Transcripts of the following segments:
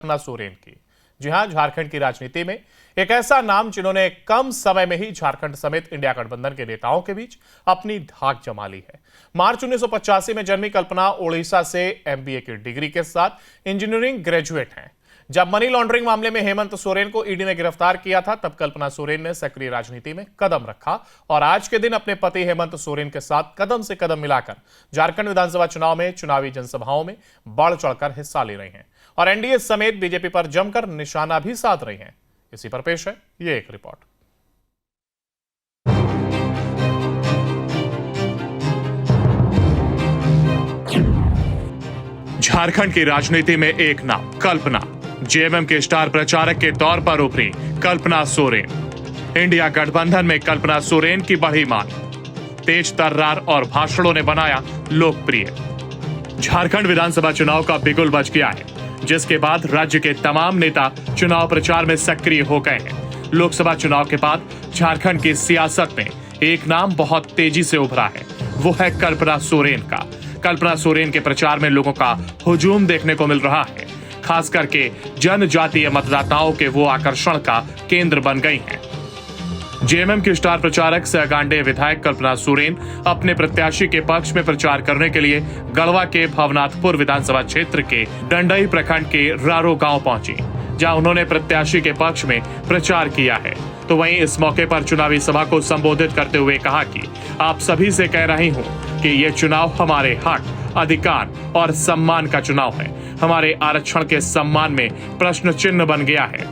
कल्पना सोरेन की। जी हां, झारखंड की राजनीति में एक ऐसा नाम जिन्होंने कम समय में ही झारखंड समेत इंडिया गठबंधन के नेताओं के बीच अपनी धाक जमा ली है। मार्च 1985 में जन्मी कल्पना ओडिशा से एमबीए की डिग्री के साथ इंजीनियरिंग ग्रेजुएट हैं। जब मनी लॉन्ड्रिंग मामले में हेमंत सोरेन को ईडी ने गिरफ्तार किया था, तब कल्पना सोरेन ने सक्रिय राजनीति में कदम रखा और आज के दिन अपने पति हेमंत सोरेन के साथ कदम से कदम मिलाकर झारखंड विधानसभा चुनाव में चुनावी जनसभाओं में बढ़ चढ़कर हिस्सा ले रही हैं और एनडीए समेत बीजेपी पर जमकर निशाना भी साध रही हैं। इसी पर पेश है ये एक रिपोर्ट। झारखंड की राजनीति में एक नाम कल्पना, जेएमएम के स्टार प्रचारक के तौर पर उभरी कल्पना सोरेन। इंडिया गठबंधन में कल्पना सोरेन की बढ़ी मांग, तेज तर्रार और भाषणों ने बनाया लोकप्रिय। झारखंड विधानसभा चुनाव का बिगुल बज गया है, जिसके बाद राज्य के तमाम नेता चुनाव प्रचार में सक्रिय हो गए हैं। लोकसभा चुनाव के बाद झारखंड की सियासत में एक नाम बहुत तेजी से उभरा है, वो है कल्पना सोरेन का। कल्पना सोरेन के प्रचार में लोगों का हुजूम देखने को मिल रहा है, खास करके जनजातीय मतदाताओं के वो आकर्षण का केंद्र बन गई हैं। जेएमएम की स्टार प्रचारक सह गांडेय विधायक कल्पना सोरेन अपने प्रत्याशी के पक्ष में प्रचार करने के लिए गढ़वा के भवनाथपुर विधानसभा क्षेत्र के डंडई प्रखंड के रारो गांव पहुंची, जहां उन्होंने प्रत्याशी के पक्ष में प्रचार किया है। तो वहीं इस मौके पर चुनावी सभा को संबोधित करते हुए कहा कि आप सभी से कह रही हूं कि ये चुनाव हमारे हक, अधिकार और सम्मान का चुनाव है। हमारे आरक्षण के सम्मान में प्रश्न चिन्ह बन गया है।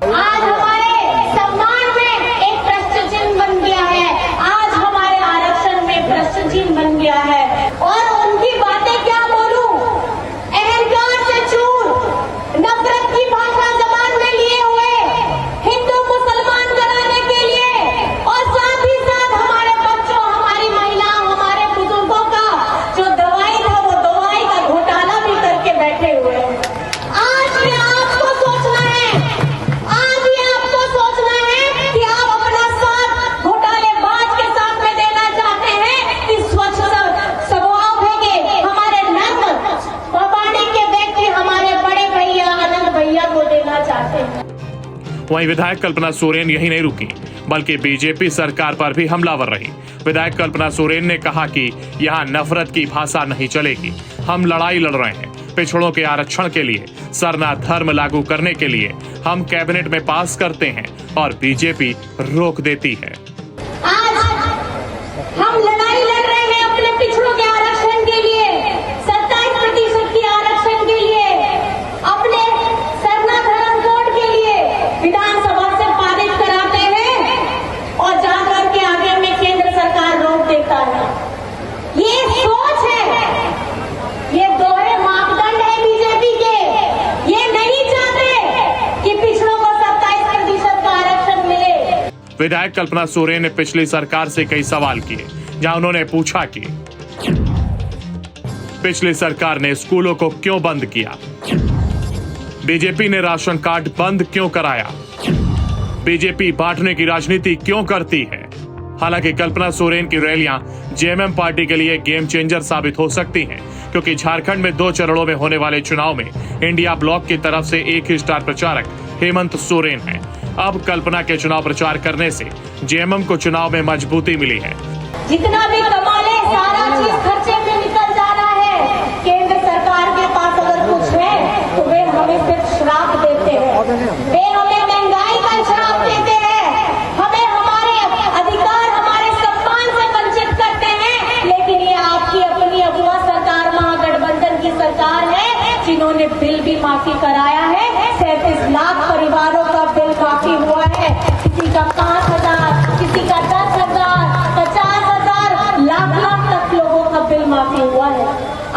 आज हमारे सम्मान में एक प्रश्न चिन्ह बन गया है, आज हमारे आरक्षण में प्रश्न चिन्ह बन गया है। और उनकी बातें क्या बोलूं, अहंकार से चूर, नफरत की भाषा जबान में लिए हुए, हिंदू मुसलमान कराने के लिए और साथ ही साथ हमारे बच्चों, हमारी महिलाओं, हमारे बुजुर्गों का जो दवाई था वो दवाई का घोटाला भी करके बैठे हुए हैं। आज भी आपको सोचना है, आज भी आपको सोचना है कि आप अपना साथ घोटालेबाज के साथ में देना चाहते हैं कि स्वच्छ स्वभाव है हमारे नर्म वाणी के व्यक्ति हमारे बड़े भैया आनंद भैया को देना चाहते हैं। वहीं विधायक कल्पना सोरेन यही नहीं रुकी, बल्कि बीजेपी सरकार पर भी हमलावर रही। विधायक कल्पना सोरेन ने कहा कि यहाँ नफरत की भाषा नहीं चलेगी, हम लड़ाई लड़ रहे हैं पिछड़ों के आरक्षण के लिए, सरना धर्म लागू करने के लिए। हम कैबिनेट में पास करते हैं और बीजेपी रोक देती है। आज हम लड़ाई लड़ रहे हैं अपने पिछड़ों के आरक्षण के लिए, 27% के आरक्षण के लिए, अपने सरना धर्म कोड के लिए। विधानसभा से पारित कराते हैं और जाकर के आगे में केंद्र सरकार रोक देता है। ये सोच है, ये दोहरे मापदंड है बीजेपी के। ये नहीं चाहते कि पिछड़ों को 27% का आरक्षण मिले। विधायक कल्पना सोरेन ने पिछली सरकार से कई सवाल किए, जहां उन्होंने पूछा कि पिछली सरकार ने स्कूलों को क्यों बंद किया, बीजेपी ने राशन कार्ड बंद क्यों कराया, बीजेपी बांटने की राजनीति क्यों करती है। हालांकि कल्पना सोरेन की रैलियां जेएमएम पार्टी के लिए गेम चेंजर साबित हो सकती हैं, क्योंकि झारखंड में 2 चरणों में होने वाले चुनाव में इंडिया ब्लॉक की तरफ से एक ही स्टार प्रचारक हेमंत सोरेन है। अब कल्पना के चुनाव प्रचार करने से जेएमएम को चुनाव में मजबूती मिली है। जितना भी कमा ले सारा चीज खर्चे में निकल जा रहा है। केंद्र सरकार के पास अगर कुछ है तो वे हमें सिर्फ श्राप देते हैं, वे हमें महंगाई का श्राप देते हैं, हमें हमारे अधिकार, हमारे सम्मान से वंचित करते हैं। लेकिन ये आपकी अपनी अगुआ सरकार, महागठबंधन की सरकार है, जिन्होंने बिल भी माफी कराया है। 37 लाख परिवारों का बिल माफी हुआ है, किसी का 5,000, किसी का 10,000, 50,000, लाख तक लोगों का बिल माफी हुआ है।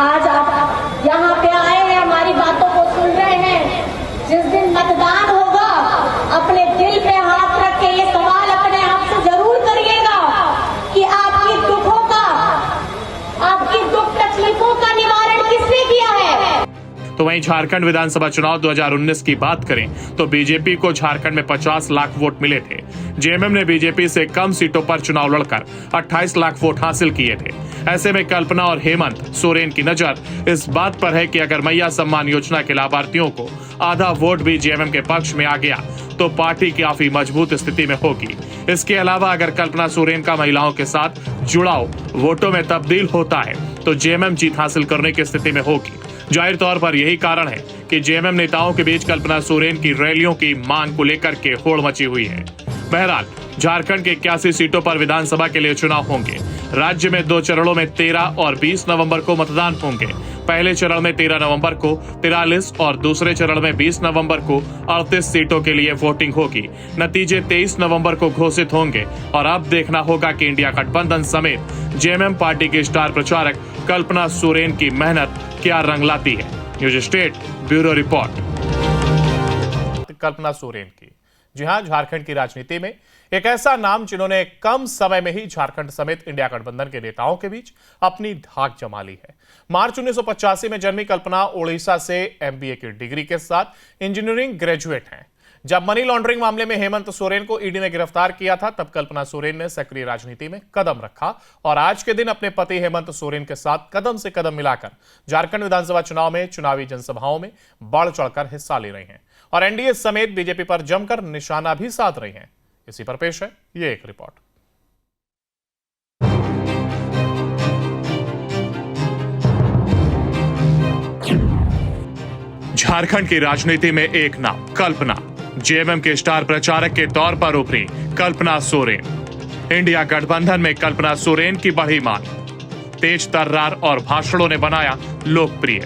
आज आप यहाँ पे आए हैं, हमारी बातों को सुन रहे हैं। जिस दिन मतदान होगा, अपने दिल पे हाथ रख के ये सवाल अपने आप से जरूर करिएगा कि आपकी दुखों का, आपकी दुख तकलीफों का निवारण किसने किया है। तो वहीं झारखंड विधानसभा चुनाव 2019 की बात करें तो बीजेपी को झारखंड में 50 लाख वोट मिले थे। जेएमएम ने बीजेपी से कम सीटों पर चुनाव लड़कर 28 लाख वोट हासिल किए थे। ऐसे में कल्पना और हेमंत सोरेन की नजर इस बात पर है कि अगर मैया सम्मान योजना के लाभार्थियों को आधा वोट भी जेएमएम के पक्ष में आ गया तो पार्टी काफी मजबूत स्थिति में होगी। इसके अलावा अगर कल्पना सोरेन का महिलाओं के साथ जुड़ाव वोटों में तब्दील होता है तो जेएमएम जीत हासिल करने की स्थिति में होगी। जाहिर तौर पर यही कारण है कि जेएमएम नेताओं के बीच कल्पना सोरेन की रैलियों की मांग को लेकर के होड़ मची हुई है। बहरहाल झारखंड के 81 सीटों पर विधानसभा के लिए चुनाव होंगे। राज्य में 2 चरणों में 13 और 20 नवंबर को मतदान होंगे। पहले चरण में 13 नवंबर को 43 और दूसरे चरण में 20 नवंबर को 38 सीटों के लिए वोटिंग होगी। नतीजे 23 नवंबर को घोषित होंगे और अब देखना होगा कि इंडिया गठबंधन समेत जेएमएम पार्टी की स्टार प्रचारक कल्पना सोरेन की मेहनत क्या रंग लाती है। News state bureau report. Kalpana Soren की, जी हां, झारखंड की राजनीति में एक ऐसा नाम जिन्होंने कम समय में ही झारखंड समेत इंडिया गठबंधन के नेताओं के बीच अपनी धाक जमा ली है। मार्च 1985 में जन्मी कल्पना ओडिशा से एमबीए की डिग्री के साथ इंजीनियरिंग ग्रेजुएट हैं। जब मनी लॉन्ड्रिंग मामले में हेमंत सोरेन को ईडी ने गिरफ्तार किया था तब कल्पना सोरेन ने सक्रिय राजनीति में कदम रखा और आज के दिन अपने पति हेमंत सोरेन के साथ कदम से कदम मिलाकर झारखंड विधानसभा चुनाव में चुनावी जनसभाओं में बढ़ चढ़कर हिस्सा ले रही हैं और एनडीए समेत बीजेपी पर जमकर निशाना भी साध रही हैं। इसी पर पेश है ये एक रिपोर्ट। झारखंड की राजनीति में एक नाम कल्पना, जेएमएम के स्टार प्रचारक के तौर पर उभरी कल्पना सोरेन। इंडिया गठबंधन में कल्पना सोरेन की बढ़ी मांग, तेज तर्रार और भाषणों ने बनाया लोकप्रिय।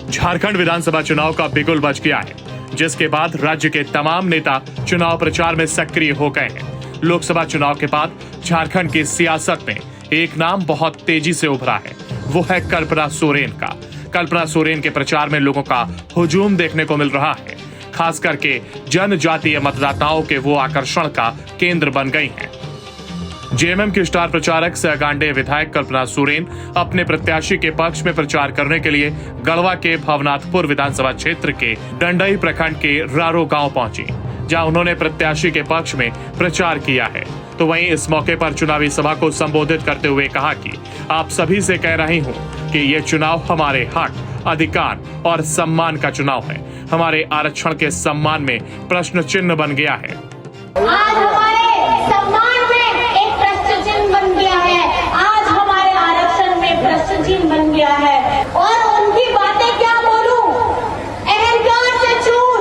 झारखंड विधानसभा चुनाव का बिगुल बज गया है, जिसके बाद राज्य के तमाम नेता चुनाव प्रचार में सक्रिय हो गए हैं। लोकसभा चुनाव के बाद झारखंड की सियासत में एक नाम बहुत तेजी से उभरा है, वो है कल्पना सोरेन का। कल्पना सोरेन के प्रचार में लोगों का हुजूम देखने को मिल रहा है। खास करके जनजातीय मतदाताओं के वो आकर्षण का केंद्र बन गई हैं। जेएमएम की स्टार प्रचारक सह गांडेय विधायक कल्पना सोरेन अपने प्रत्याशी के पक्ष में प्रचार करने के लिए गढ़वा के भवनाथपुर विधानसभा क्षेत्र के डंडई प्रखंड के रारो गांव पहुंची, जहां उन्होंने प्रत्याशी के पक्ष में प्रचार किया है। तो वहीं इस मौके पर चुनावी सभा को संबोधित करते हुए कहा कि आप सभी से कह रही हूं कि ये चुनाव हमारे हक, अधिकार और सम्मान का चुनाव है। हमारे आरक्षण के सम्मान में प्रश्न चिन्ह बन गया है। आज हमारे सम्मान में एक प्रश्न चिन्ह बन गया है। आज हमारे आरक्षण में प्रश्न चिन्ह बन गया है। और उनकी बातें क्या बोलूं, अहंकार से चूर,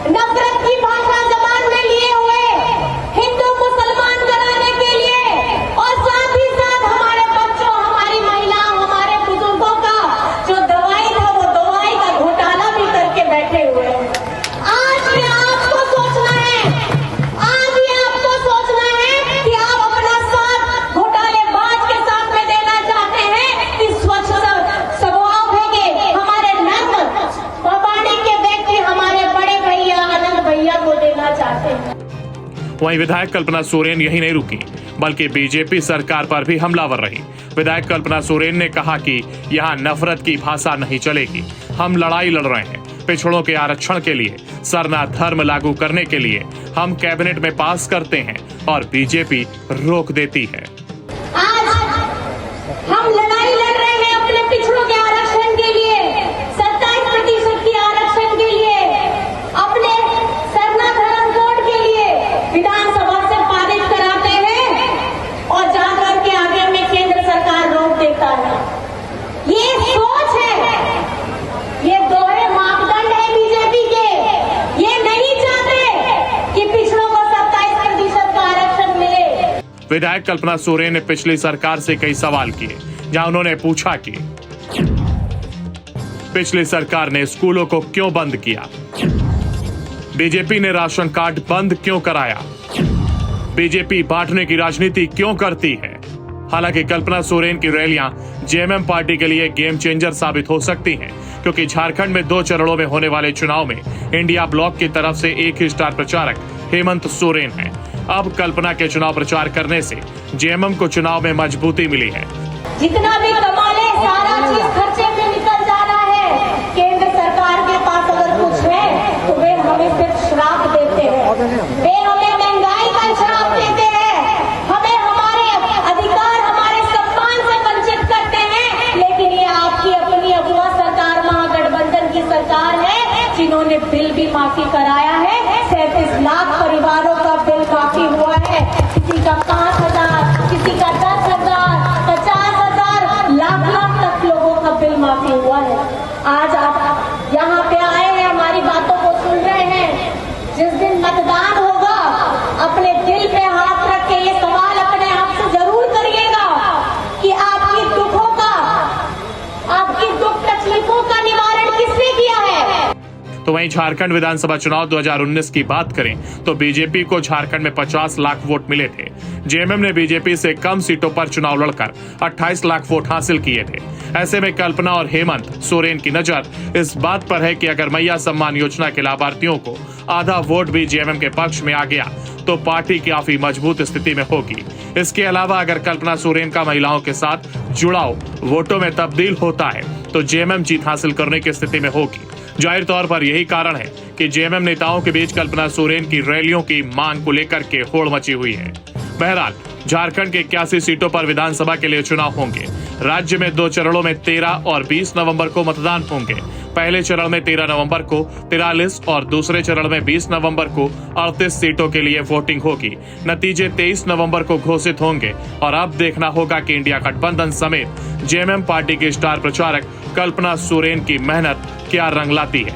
नफरत की भाषा जबान में लिए हुए, हिंदू मुसलमान कराने के लिए और साथ ही साथ हमारे बच्चों, हमारी महिलाओं, हमारे बुजुर्गों का जो दवाई था वो दवाई का घोटाला भी करके बैठे हुए हैं। आज ये आपको सोचना है, आज ये आपको सोचना है कि आप अपना साथ घोटालेबाज के साथ में देना चाहते हैं कि स्वच्छ स्वभाव है हमारे नर्म वाणी के व्यक्ति हमारे बड़े भैया आनंद भैया को देना चाहते हैं। वहीं विधायक कल्पना सोरेन यही नहीं रुकी, बल्कि बीजेपी सरकार पर भी हमलावर रही। विधायक कल्पना सोरेन ने कहा कि यहाँ नफरत की भाषा नहीं चलेगी, हम लड़ाई लड़ रहे हैं पिछड़ों के आरक्षण के लिए, सरना धर्म लागू करने के लिए। हम कैबिनेट में पास करते हैं और बीजेपी रोक देती है। आज हम लड़ाई लड़ रहे हैं अपने पिछड़ों के आरक्षण के लिए, 27% के आरक्षण के लिए, अपने सरना धर्म कोड के लिए। विधानसभा से पारित कराते हैं और जाकर के आगे में केंद्र सरकार रोक देता है। ये सोच है, ये दोहरे मापदंड है बीजेपी के। ये नहीं चाहते कि पिछड़ों को 27% का आरक्षण मिले। विधायक कल्पना सोरेन ने पिछली सरकार से कई सवाल किए, जहां उन्होंने पूछा कि पिछली सरकार ने स्कूलों को क्यों बंद किया, बीजेपी ने राशन कार्ड बंद क्यों कराया, बीजेपी बांटने की राजनीति क्यों करती है। हालांकि कल्पना सोरेन की रैलियां जेएमएम पार्टी के लिए गेम चेंजर साबित हो सकती हैं, क्योंकि झारखंड में 2 चरणों में होने वाले चुनाव में इंडिया ब्लॉक की तरफ से एक ही स्टार प्रचारक हेमंत सोरेन है। अब कल्पना के चुनाव प्रचार करने से जेएमएम को चुनाव में मजबूती मिली है। जितना भी कमा ले सारा चीज खर्चे में निकल जा रहा है। केंद्र सरकार बिल माफी कराया है। 37 लाख परिवारों का बिल माफी हुआ है। किसी का 5,000, किसी का 10,000, 50,000, लाख तक लोगों का बिल माफी हुआ है। आज आप यहाँ पे आए हैं, हमारी बातों को सुन रहे हैं। जिस दिन मतदान होगा, अपने दिल पे हाथ रख के ये सवाल अपने आप से जरूर करिएगा कि आपकी दुखों का, आपकी दुख तकलीफों का निवारण किसने किया है। तो वहीं झारखंड विधानसभा चुनाव 2019 की बात करें तो बीजेपी को झारखंड में 50 लाख वोट मिले थे। जेएमएम ने बीजेपी से कम सीटों पर चुनाव लड़कर 28 लाख वोट हासिल किए थे। ऐसे में कल्पना और हेमंत सोरेन की नजर इस बात पर है कि अगर मैया सम्मान योजना के लाभार्थियों को आधा वोट भी जेएमएम के पक्ष में आ गया तो पार्टी काफी मजबूत स्थिति में होगी। इसके अलावा अगर कल्पना सोरेन का महिलाओं के साथ जुड़ाव वोटों में तब्दील होता है तो जेएमएम जीत हासिल करने की स्थिति में होगी। जाहिर तौर पर यही कारण है कि जेएमएम नेताओं के बीच कल्पना सोरेन की रैलियों की मांग को लेकर के होड़ मची हुई है। बहरहाल झारखंड के 81 सीटों पर विधानसभा के लिए चुनाव होंगे। राज्य में 2 चरणों में 13 और 20 नवंबर को मतदान होंगे। पहले चरण में 13 नवंबर को 43 और दूसरे चरण में 20 नवंबर को 38 सीटों के लिए वोटिंग होगी। नतीजे 23 नवंबर को घोषित होंगे और अब देखना होगा कि इंडिया गठबंधन समेत जेएमएम पार्टी के स्टार प्रचारक कल्पना सोरेन की मेहनत क्या रंग लाती है।